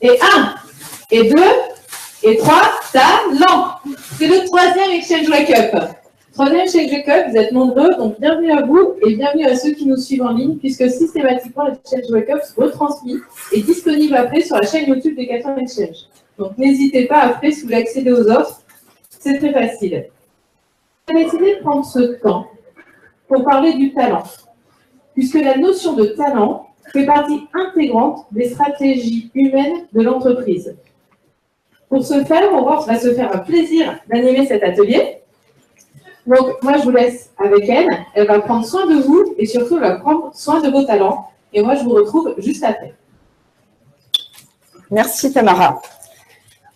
Et 1, et 2, et 3, talent. C'est le troisième Exchange Wake Up. Troisième Exchange Wake Up, vous êtes nombreux, donc bienvenue à vous et bienvenue à ceux qui nous suivent en ligne, puisque systématiquement, l'Exchange Wake Up se retransmis et disponible après sur la chaîne YouTube des Decathlon Exchange. Donc n'hésitez pas après, si vous voulez accéder aux offres, c'est très facile. On a décidé de prendre ce temps pour parler du talent, puisque la notion de talent fait partie intégrante des stratégies humaines de l'entreprise. Pour ce faire, Aurore va se faire un plaisir d'animer cet atelier. Donc, moi, je vous laisse avec elle. Elle va prendre soin de vous et surtout, elle va prendre soin de vos talents. Et moi, je vous retrouve juste après. Merci, Tamara.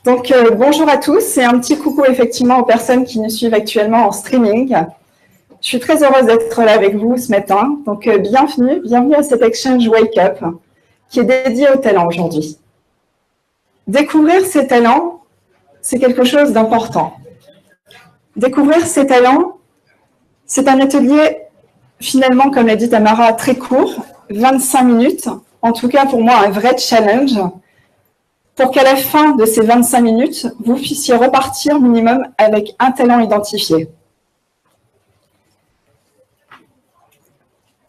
Donc, bonjour à tous et un petit coucou effectivement aux personnes qui nous suivent actuellement en streaming. Je suis très heureuse d'être là avec vous ce matin. Donc, bienvenue à cet Exchange Wake Up qui est dédié aux talents aujourd'hui. Découvrir ses talents, c'est quelque chose d'important. Découvrir ses talents, c'est un atelier, finalement, comme l'a dit Tamara, très court, 25 minutes. En tout cas, pour moi, un vrai challenge pour qu'à la fin de ces 25 minutes, vous puissiez repartir minimum avec un talent identifié.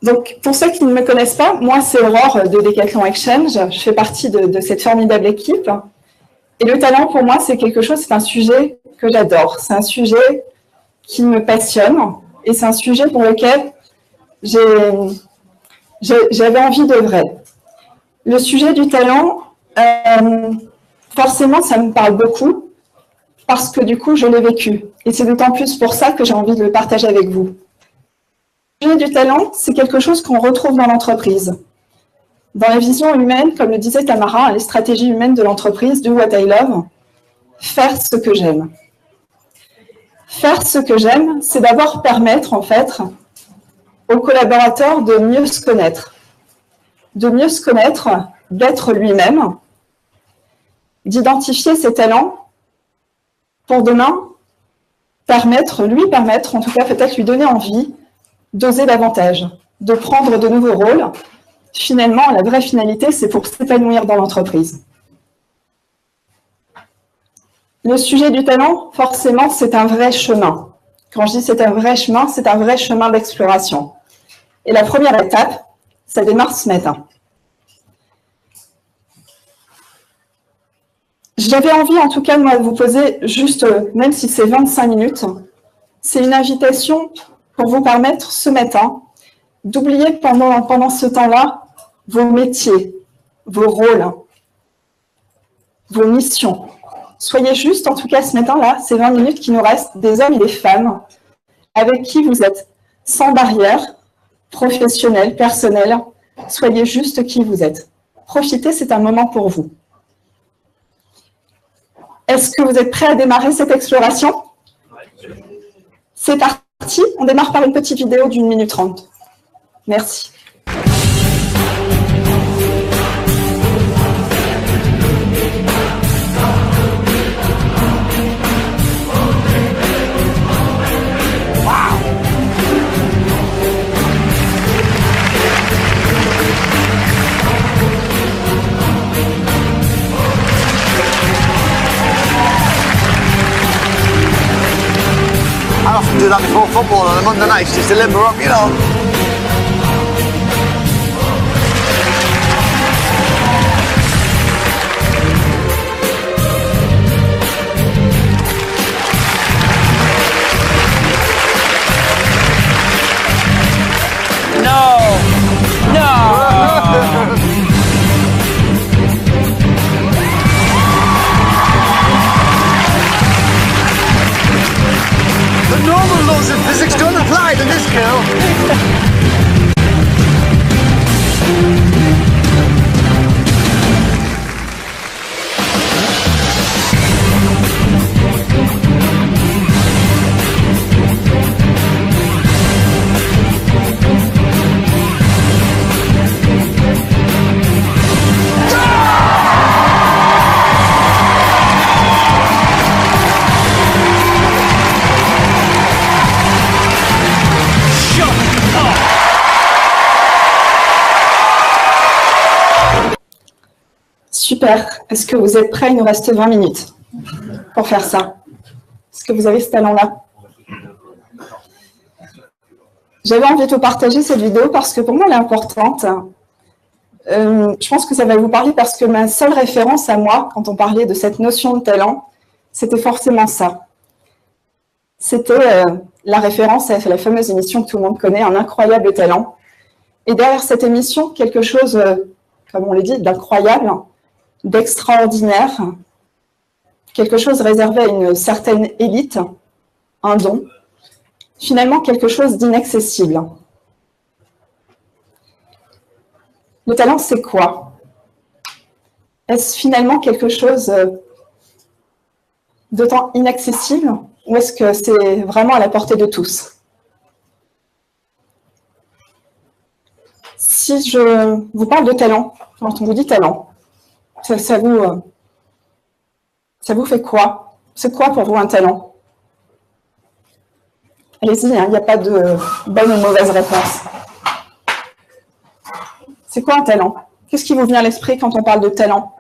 Donc, pour ceux qui ne me connaissent pas, moi, c'est Aurore de Decathlon Exchange. Je fais partie de cette formidable équipe. Et le talent, pour moi, c'est quelque chose, c'est un sujet que j'adore. C'est un sujet qui me passionne et c'est un sujet pour lequel j'avais envie d'œuvrer. Le sujet du talent, forcément, ça me parle beaucoup parce que du coup, je l'ai vécu. Et c'est d'autant plus pour ça que j'ai envie de le partager avec vous. Le sujet du talent, c'est quelque chose qu'on retrouve dans l'entreprise. Dans la vision humaine, comme le disait Tamara, les stratégies humaines de l'entreprise, do what I love, faire ce que j'aime. Faire ce que j'aime, c'est d'abord permettre, en fait, aux collaborateurs de mieux se connaître. De mieux se connaître, d'être lui-même, d'identifier ses talents pour demain lui permettre, en tout cas peut-être lui donner envie d'oser davantage, de prendre de nouveaux rôles. Finalement, la vraie finalité, c'est pour s'épanouir dans l'entreprise. Le sujet du talent, forcément, c'est un vrai chemin. Quand je dis c'est un vrai chemin d'exploration. Et la première étape, ça démarre ce matin. J'avais envie, en tout cas, de vous poser juste, même si c'est 25 minutes, c'est une invitation pour vous permettre ce matin d'oublier pendant ce temps-là vos métiers, vos rôles, vos missions. Soyez juste, en tout cas ce matin-là, ces 20 minutes qui nous restent, des hommes et des femmes avec qui vous êtes sans barrière, professionnelle, personnelle. Soyez juste qui vous êtes. Profitez, c'est un moment pour vous. Est-ce que vous êtes prêts à démarrer cette exploration? C'est parti, on démarre par une petite vidéo d'1 minute 30. Merci. I often do that before football on a Monday night just to limber up, you know. The normal laws of physics don't apply to this girl. Super. Est-ce que vous êtes prêts? Il nous reste 20 minutes pour faire ça. Est-ce que vous avez ce talent-là? J'avais envie de vous partager cette vidéo parce que pour moi, elle est importante. Je pense que ça va vous parler parce que ma seule référence à moi, quand on parlait de cette notion de talent, c'était forcément ça. C'était la référence à la fameuse émission que tout le monde connaît, Un incroyable talent. Et derrière cette émission, quelque chose, comme on l'a dit, d'incroyable, d'extraordinaire, quelque chose réservé à une certaine élite, un don, finalement quelque chose d'inaccessible. Le talent, c'est quoi? Est-ce finalement quelque chose d'autant inaccessible ou est-ce que c'est vraiment à la portée de tous? Si je vous parle de talent, quand on vous dit talent, ça vous fait quoi? C'est quoi pour vous un talent? Allez-y, il n'y a pas de bonne ou mauvaise réponse. C'est quoi un talent? Qu'est-ce qui vous vient à l'esprit quand on parle de talent?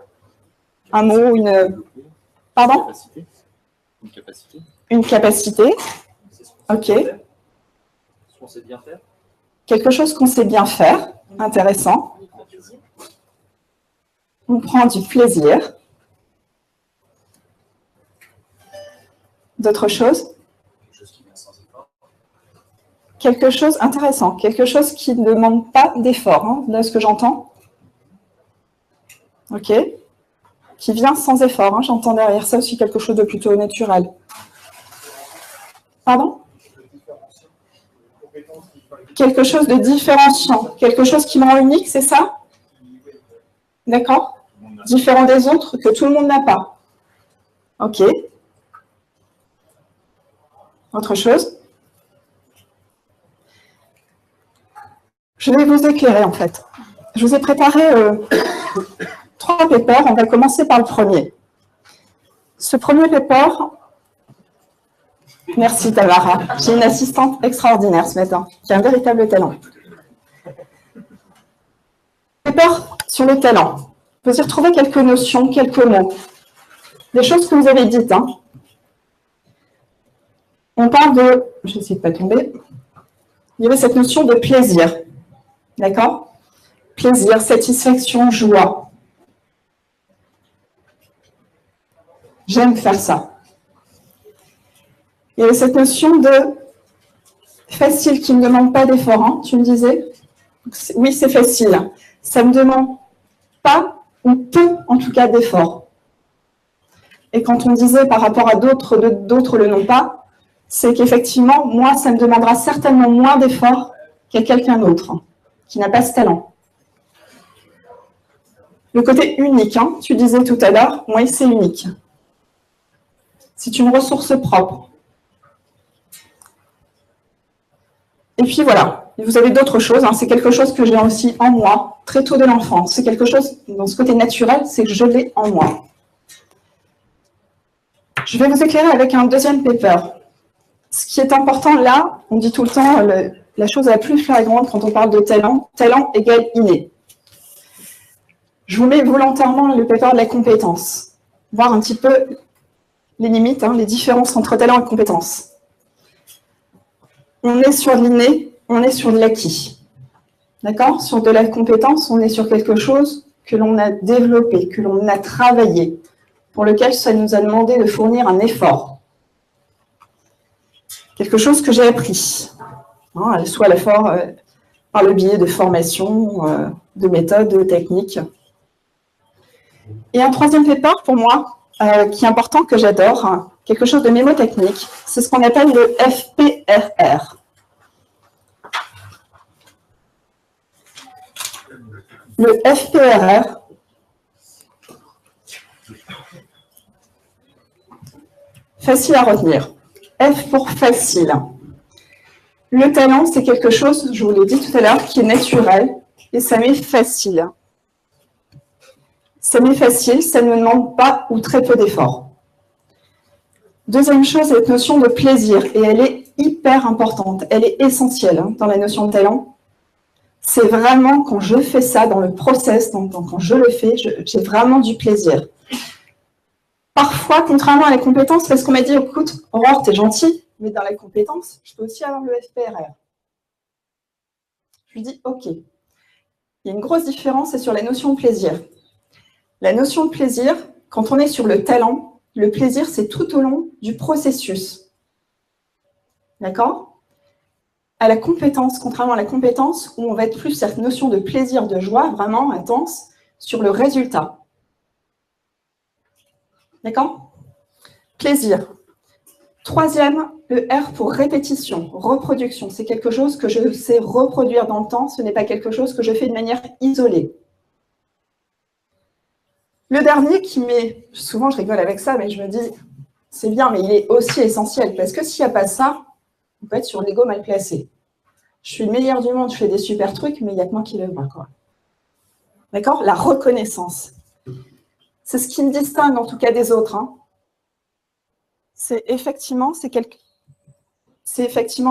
Un mot, une... Pardon? Une capacité. Une capacité. Ok. On sait bien faire. Quelque chose qu'on sait bien faire. Intéressant. On prend du plaisir. D'autres choses? Quelque chose qui vient sans effort. Quelque chose intéressant. Quelque chose qui ne demande pas d'effort, hein, de ce que j'entends. Ok. Qui vient sans effort. Hein, j'entends derrière ça aussi quelque chose de plutôt naturel. Pardon? Quelque chose de différenciant. Quelque chose qui me rend unique, c'est ça? D'accord? Différent des autres que tout le monde n'a pas. Ok. Autre chose? Je vais vous éclairer en fait. Je vous ai préparé 3 papers. On va commencer par le premier. Ce premier paper, merci Tamara. J'ai une assistante extraordinaire ce matin, qui a un véritable talent. Paper sur le talent. Vous y retrouvez quelques notions, quelques mots. Des choses que vous avez dites. Hein. On parle de... Je n'essaie de pas tomber. Il y avait cette notion de plaisir. D'accord? Plaisir, satisfaction, joie. J'aime faire ça. Il y avait cette notion de facile qui ne demande pas d'effort. Hein, tu me disais? Oui, c'est facile. Ça ne me demande pas ou peu, en tout cas, d'effort. Et quand on disait par rapport à d'autres le n'ont pas, c'est qu'effectivement, moi, ça me demandera certainement moins d'effort qu'à quelqu'un d'autre qui n'a pas ce talent. Le côté unique, hein, tu disais tout à l'heure, moi, c'est unique. C'est une ressource propre. Et puis voilà, vous avez d'autres choses, hein, c'est quelque chose que j'ai aussi en moi, très tôt de l'enfance. C'est quelque chose, dans ce côté naturel, c'est que je l'ai en moi. Je vais vous éclairer avec un deuxième paper. Ce qui est important là, on dit tout le temps, la chose la plus flagrante quand on parle de talent, talent égale inné. Je vous mets volontairement le paper de la compétence, voir un petit peu les limites, hein, les différences entre talent et compétence. On est sur de l'inné, on est sur de l'acquis. D'accord? Sur de la compétence, on est sur quelque chose que l'on a développé, que l'on a travaillé, pour lequel ça nous a demandé de fournir un effort. Quelque chose que j'ai appris, hein, soit l'effort par le biais de formation, de méthodes, de techniques. Et un troisième paper pour moi, qui est important, que j'adore, hein, quelque chose de mémotechnique, c'est ce qu'on appelle le FPRR. Le FPRR, facile à retenir. F pour facile. Le talent, c'est quelque chose, je vous l'ai dit tout à l'heure, qui est naturel et ça m'est facile. Ça m'est facile, ça ne me demande pas ou très peu d'efforts. Deuxième chose, cette notion de plaisir, et elle est hyper importante, elle est essentielle hein, dans la notion de talent. c'est vraiment quand je fais ça dans le process, donc quand je le fais, j'ai vraiment du plaisir. Parfois, contrairement à les compétences, parce qu'on m'a dit, écoute, Aurore, t'es gentille, mais dans les compétences, je peux aussi avoir le FPRR. Je lui dis, OK. Il y a une grosse différence, c'est sur la notion de plaisir. La notion de plaisir, quand on est sur le talent, le plaisir, c'est tout au long du processus. D'accord ? À la compétence, contrairement à la compétence, où on va être plus cette notion de plaisir, de joie, vraiment intense, sur le résultat. D'accord ? Plaisir. Troisième, le R pour répétition, reproduction. C'est quelque chose que je sais reproduire dans le temps, ce n'est pas quelque chose que je fais de manière isolée. Le dernier qui met, souvent je rigole avec ça, mais je me dis, c'est bien, mais il est aussi essentiel, parce que s'il n'y a pas ça, on peut être sur l'ego mal placé. Je suis le meilleur du monde, je fais des super trucs, mais il n'y a que moi qui le vois, quoi. D'accord ? La reconnaissance. C'est ce qui me distingue, en tout cas, des autres. Hein. C'est effectivement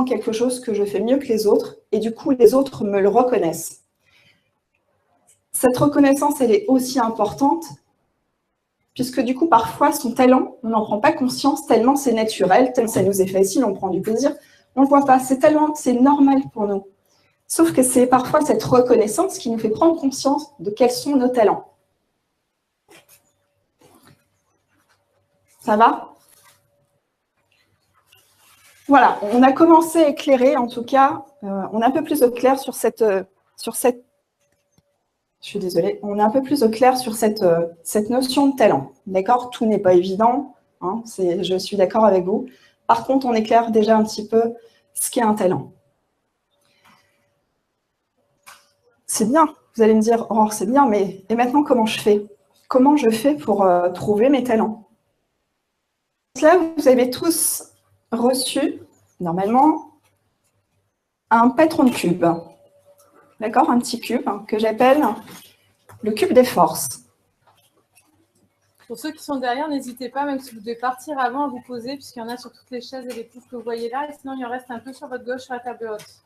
quelque chose que je fais mieux que les autres, et du coup, les autres me le reconnaissent. Cette reconnaissance, elle est aussi importante, puisque du coup, parfois, son talent, on n'en prend pas conscience, tellement c'est naturel, tellement ça nous est facile, on prend du plaisir. On ne le voit pas, c'est normal pour nous. Sauf que c'est parfois cette reconnaissance qui nous fait prendre conscience de quels sont nos talents. Ça va ? Voilà, on a commencé à éclairer, en tout cas, on est un peu plus au clair sur cette... Je suis désolée, on est un peu plus au clair sur cette notion de talent. D'accord ? Tout n'est pas évident, hein, je suis d'accord avec vous. Par contre, on éclaire déjà un petit peu ce qu'est un talent. C'est bien, vous allez me dire, oh, c'est bien, mais et maintenant, comment je fais ? Comment je fais pour trouver mes talents ? Là, vous avez tous reçu, normalement, un patron de cube. D'accord ? Un petit cube que j'appelle le cube des forces. Pour ceux qui sont derrière, n'hésitez pas, même si vous devez partir avant, à vous poser, puisqu'il y en a sur toutes les chaises et les pouces que vous voyez là, et sinon il en reste un peu sur votre gauche sur la table haute.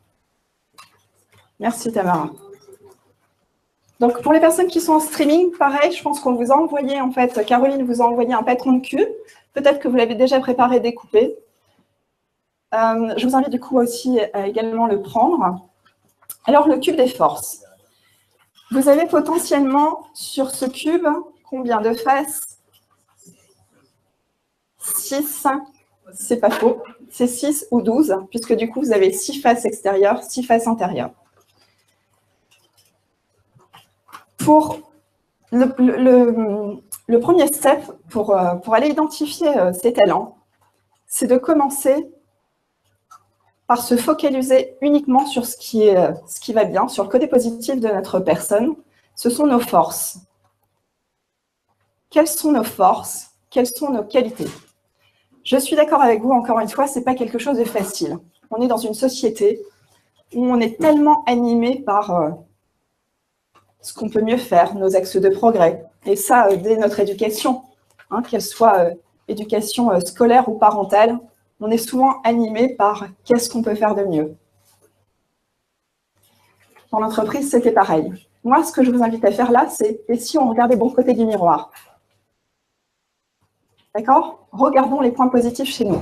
Merci Tamara. Donc pour les personnes qui sont en streaming, pareil, je pense qu'on vous a envoyé, en fait, Caroline vous a envoyé un patron de cube. Peut-être que vous l'avez déjà préparé, découpé. Je vous invite du coup aussi à également le prendre. Alors le cube des forces. Vous avez potentiellement sur ce cube combien de faces ? 6, c'est pas faux, c'est 6 ou 12, puisque du coup, vous avez 6 faces extérieures, 6 faces intérieures. Pour le premier step, pour aller identifier ces talents, c'est de commencer par se focaliser uniquement sur ce qui va bien, sur le côté positif de notre personne. Ce sont nos forces. Quelles sont nos forces? Quelles sont nos qualités? Je suis d'accord avec vous, encore une fois, ce n'est pas quelque chose de facile. On est dans une société où on est tellement animé par ce qu'on peut mieux faire, nos axes de progrès. Et ça, dès notre éducation, hein, qu'elle soit éducation scolaire ou parentale, on est souvent animé par qu'est-ce qu'on peut faire de mieux. Dans l'entreprise, c'était pareil. Moi, ce que je vous invite à faire là, c'est et si on regardait bon côté du miroir? D'accord? Regardons les points positifs chez nous.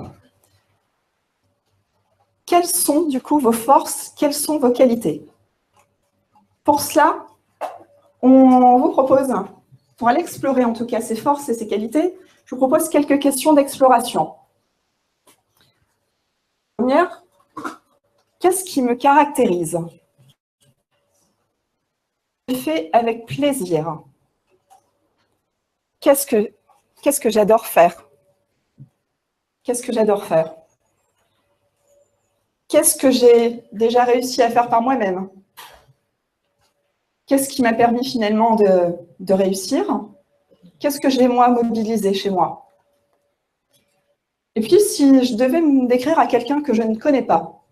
Quelles sont, du coup, vos forces? Quelles sont vos qualités? Pour cela, on vous propose, pour aller explorer en tout cas ces forces et ces qualités, je vous propose quelques questions d'exploration. Première, qu'est-ce qui me caractérise? Je fais avec plaisir. Qu'est-ce que j'adore faire? Qu'est-ce que j'adore faire? Qu'est-ce que j'ai déjà réussi à faire par moi-même? Qu'est-ce qui m'a permis finalement de réussir? Qu'est-ce que j'ai moi mobilisé chez moi? Et puis, si je devais me décrire à quelqu'un que je ne connais pas,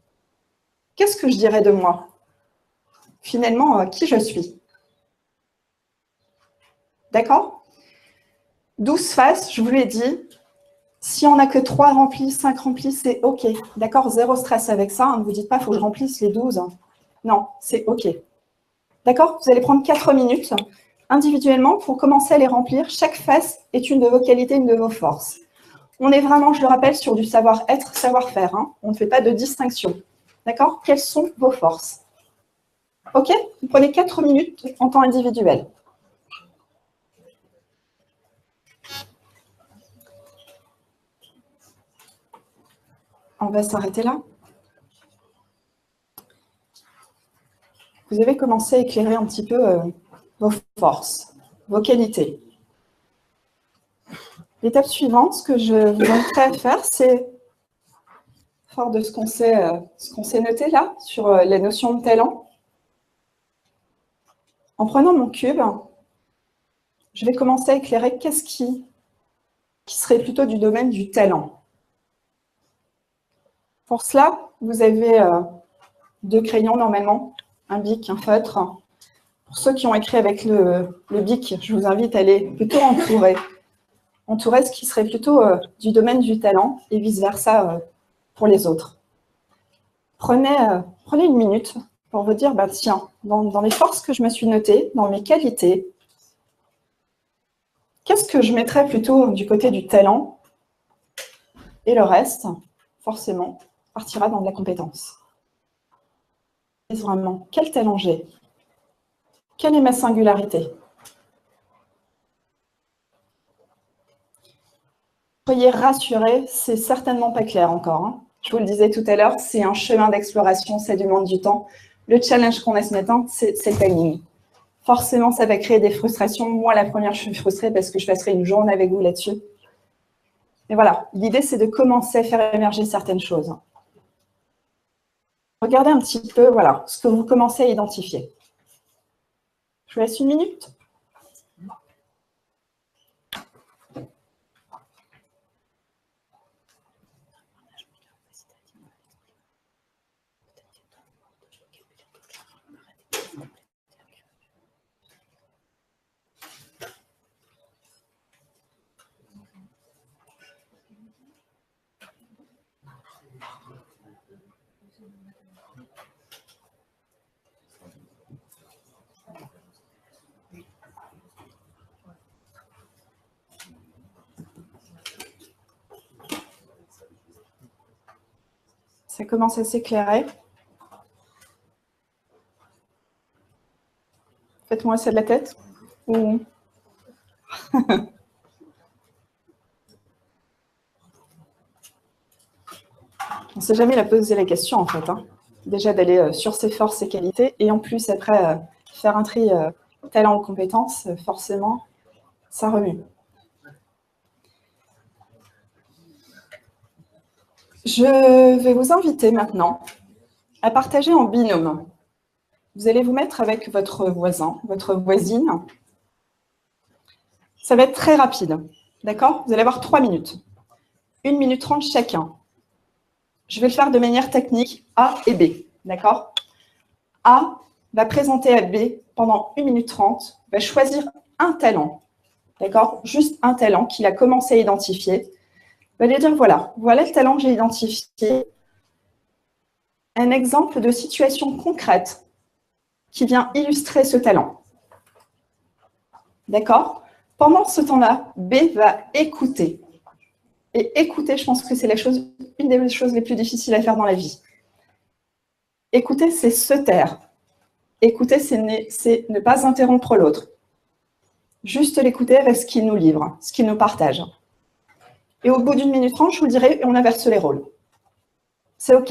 qu'est-ce que je dirais de moi? Finalement, qui je suis? D'accord? 12 faces, je vous l'ai dit. Si on n'a que 3 remplis, 5 remplis, c'est OK. D'accord? Zéro stress avec ça. Ne vous dites pas, il faut que je remplisse les 12. Non, c'est OK. D'accord? Vous allez prendre 4 minutes individuellement pour commencer à les remplir. Chaque face est une de vos qualités, une de vos forces. On est vraiment, je le rappelle, sur du savoir-être, savoir-faire. Hein. On ne fait pas de distinction. D'accord? Quelles sont vos forces? OK? Vous prenez 4 minutes en temps individuel. On va s'arrêter là. Vous avez commencé à éclairer un petit peu vos forces, vos qualités. L'étape suivante, ce que je vous inviterai à faire, c'est, fort de ce qu'on s'est noté là, sur la notion de talent, en prenant mon cube, je vais commencer à éclairer qu'est-ce qui serait plutôt du domaine du talent. Pour cela, vous avez 2 crayons normalement, un bic, un feutre. Pour ceux qui ont écrit avec le bic, je vous invite à aller plutôt entourer ce qui serait plutôt du domaine du talent et vice-versa pour les autres. Prenez 1 minute pour vous dire, bah, tiens, dans les forces que je me suis notées, dans mes qualités, qu'est-ce que je mettrais plutôt du côté du talent? Et le reste, forcément, partira dans de la compétence. Vraiment, quel talent j'ai? Quelle est ma singularité? Soyez rassurés, c'est certainement pas clair encore. Hein. Je vous le disais tout à l'heure, c'est un chemin d'exploration, ça demande du temps. Le challenge qu'on a ce matin, c'est le timing. Forcément, ça va créer des frustrations. Moi, la première, je suis frustrée parce que je passerai une journée avec vous là-dessus. Mais voilà, l'idée, c'est de commencer à faire émerger certaines choses. Regardez un petit peu, voilà, ce que vous commencez à identifier. Je vous laisse 1 minute. Ça commence à s'éclairer. Faites-moi ça de la tête. Ou... On ne sait jamais la poser la question, en fait. Hein. Déjà d'aller sur ses forces et qualités, et en plus, après, faire un tri talent ou compétences, forcément, ça remue. Je vais vous inviter maintenant à partager en binôme. Vous allez vous mettre avec votre voisin, votre voisine. Ça va être très rapide, d'accord? Vous allez avoir 3 minutes. 1 minute 30 chacun. Je vais le faire de manière technique, A et B, d'accord? A va présenter à B pendant 1 minute 30, va choisir un talent, d'accord? Juste un talent qu'il a commencé à identifier. Va lui dire, voilà le talent que j'ai identifié. Un exemple de situation concrète qui vient illustrer ce talent. D'accord? Pendant ce temps-là, B va écouter. Et écouter, je pense que c'est une des choses les plus difficiles à faire dans la vie. Écouter, c'est se taire. Écouter, c'est ne pas interrompre l'autre. Juste l'écouter avec ce qu'il nous livre, ce qu'il nous partage. Et au bout d'1 minute 30, je vous dirai, on inverse les rôles. C'est OK?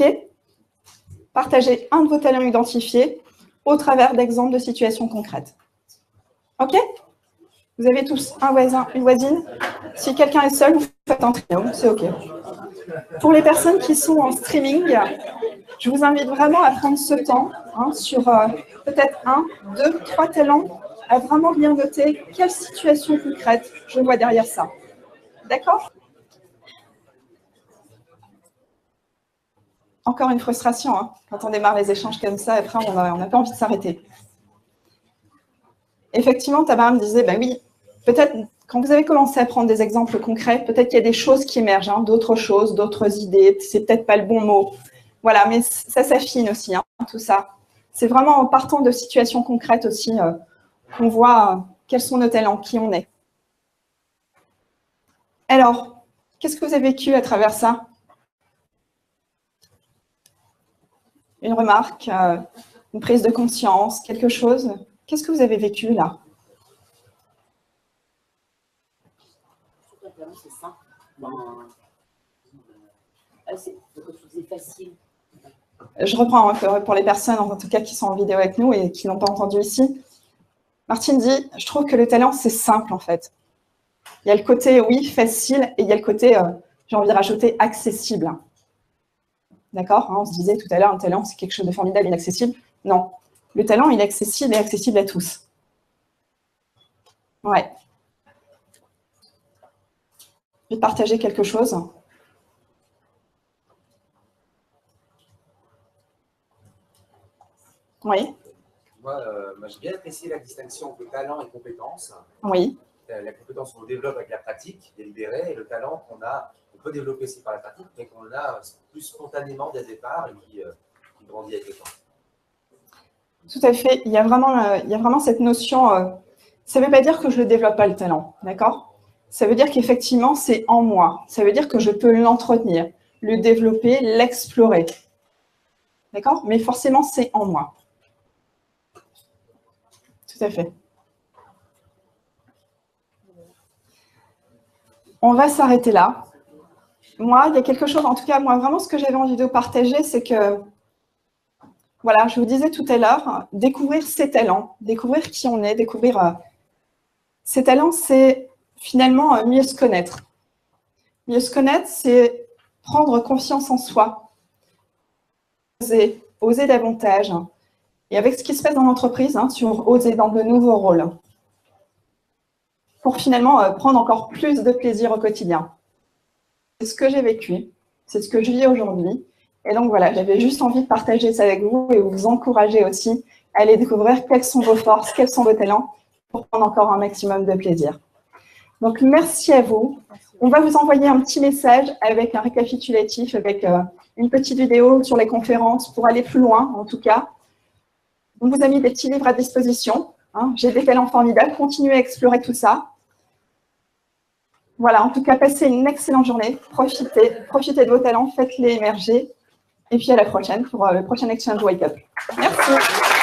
Partagez un de vos talents identifiés au travers d'exemples de situations concrètes. OK? Vous avez tous un voisin, une voisine. Si quelqu'un est seul, vous faites un trio, c'est OK. Pour les personnes qui sont en streaming, je vous invite vraiment à prendre ce temps sur peut-être 1, 2, 3 talents, à vraiment bien noter quelle situation concrète je vois derrière ça. D'accord? Encore une frustration, hein, quand on démarre les échanges comme ça, après on n'a pas envie de s'arrêter. Effectivement, Tamara me disait, ben oui, peut-être quand vous avez commencé à prendre des exemples concrets, peut-être qu'il y a des choses qui émergent, hein, d'autres choses, d'autres idées, c'est peut-être pas le bon mot. Voilà, mais ça s'affine aussi, hein, tout ça. C'est vraiment en partant de situations concrètes aussi qu'on voit quels sont nos talents, qui on est. Alors, qu'est-ce que vous avez vécu à travers ça? Une remarque, une prise de conscience, quelque chose? Qu'est-ce que vous avez vécu là? C'est simple. C'est facile. Je reprends pour les personnes, en tout cas, qui sont en vidéo avec nous et qui n'ont pas entendu ici. Martine dit, je trouve que le talent, c'est simple, en fait. Il y a le côté, oui, facile, et il y a le côté, j'ai envie de rajouter, accessible. D'accord, hein, on se disait tout à l'heure, un talent, c'est quelque chose de formidable, inaccessible. Non, le talent, il est accessible et accessible à tous. Ouais. Je vais partager quelque chose. Oui. Moi, j'ai bien apprécié la distinction entre talent et compétence. Oui. La compétence qu'on développe avec la pratique délibérée et le talent qu'on peut développer aussi par la pratique, mais qu'on a plus spontanément dès le départ et qui grandit avec le temps. Tout à fait. Il y a vraiment cette notion. Ça ne veut pas dire que je ne le développe pas, le talent. D'accord? Ça veut dire qu'effectivement, c'est en moi. Ça veut dire que je peux l'entretenir, le développer, l'explorer. D'accord? Mais forcément, c'est en moi. Tout à fait. On va s'arrêter là. Moi, il y a quelque chose, en tout cas, moi, vraiment, ce que j'avais envie de partager, c'est que, voilà, je vous disais tout à l'heure, découvrir ses talents, découvrir qui on est, découvrir ses talents, c'est finalement mieux se connaître. Mieux se connaître, c'est prendre confiance en soi, oser davantage. Et avec ce qui se passe dans l'entreprise, sur oser dans de nouveaux rôles, pour finalement prendre encore plus de plaisir au quotidien. C'est ce que j'ai vécu, c'est ce que je vis aujourd'hui. Et donc voilà, j'avais juste envie de partager ça avec vous et vous encourager aussi à aller découvrir quelles sont vos forces, quels sont vos talents, pour prendre encore un maximum de plaisir. Donc merci à vous. On va vous envoyer un petit message avec un récapitulatif, avec une petite vidéo sur les conférences pour aller plus loin, en tout cas. On vous a mis des petits livres à disposition. J'ai des talents formidables. Continuez à explorer tout ça. Voilà, en tout cas, passez une excellente journée. Profitez de vos talents, faites-les émerger. Et puis à la prochaine pour le prochain Exchange Wake Up. Merci.